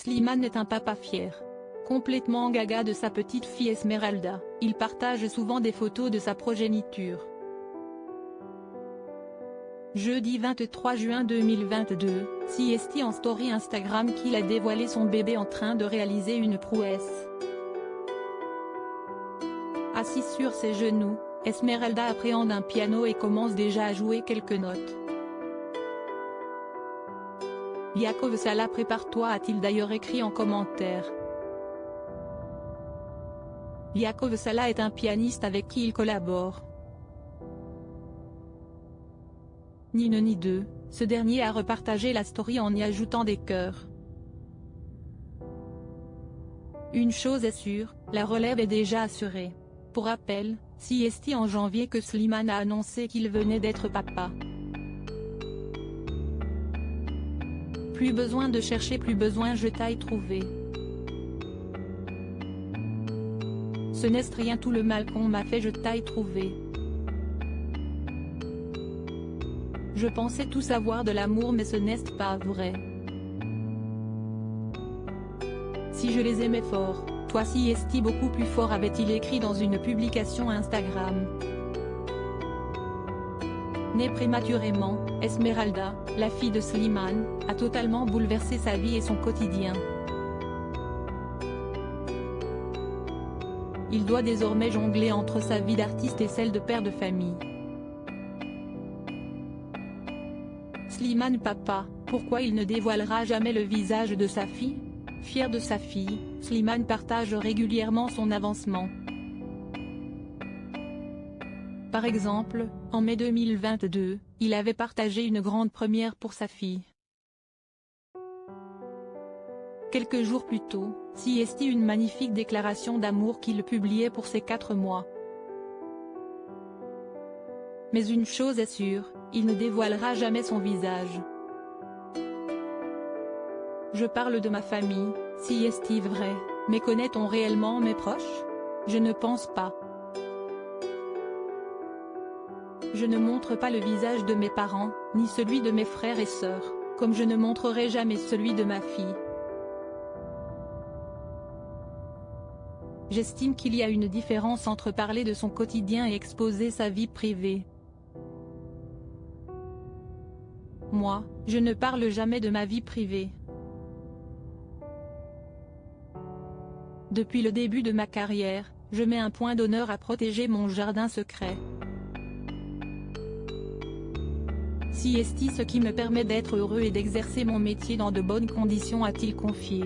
Slimane est un papa fier. Complètement gaga de sa petite fille Esmeralda, il partage souvent des photos de sa progéniture. Jeudi 23 juin 2022, Siesti en story Instagram qu'il a dévoilé son bébé en train de réaliser une prouesse. Assis sur ses genoux, Esmeralda appréhende un piano et commence déjà à jouer quelques notes. Yaakov Salah prépare-toi a-t-il d'ailleurs écrit en commentaire. Yaakov Salah est un pianiste avec qui il collabore. Ni une ni deux, ce dernier a repartagé la story en y ajoutant des cœurs. Une chose est sûre, la relève est déjà assurée. Pour rappel, Siesti en janvier que Slimane a annoncé qu'il venait d'être papa. Plus besoin de chercher, plus besoin je t'aille trouvé. Ce n'est rien tout le mal qu'on m'a fait je t'aille trouvé. Je pensais tout savoir de l'amour mais ce n'est pas vrai. Si je les aimais fort, toi Siesti beaucoup plus fort avait-il écrit dans une publication Instagram. Née prématurément, Esmeralda, la fille de Slimane, a totalement bouleversé sa vie et son quotidien. Il doit désormais jongler entre sa vie d'artiste et celle de père de famille. Slimane papa, pourquoi il ne dévoilera jamais le visage de sa fille? Fier de sa fille, Slimane partage régulièrement son avancement. Par exemple, en mai 2022, il avait partagé une grande première pour sa fille. Quelques jours plus tôt, Siesti une magnifique déclaration d'amour qu'il publiait pour ses 4 mois. Mais une chose est sûre, il ne dévoilera jamais son visage. Je parle de ma famille, Siesti vrai, mais connaît-on réellement mes proches? Je ne pense pas. Je ne montre pas le visage de mes parents, ni celui de mes frères et sœurs, comme je ne montrerai jamais celui de ma fille. J'estime qu'il y a une différence entre parler de son quotidien et exposer sa vie privée. Moi, je ne parle jamais de ma vie privée. Depuis le début de ma carrière, je mets un point d'honneur à protéger mon jardin secret. Siesti ce qui me permet d'être heureux et d'exercer mon métier dans de bonnes conditions a-t-il confié.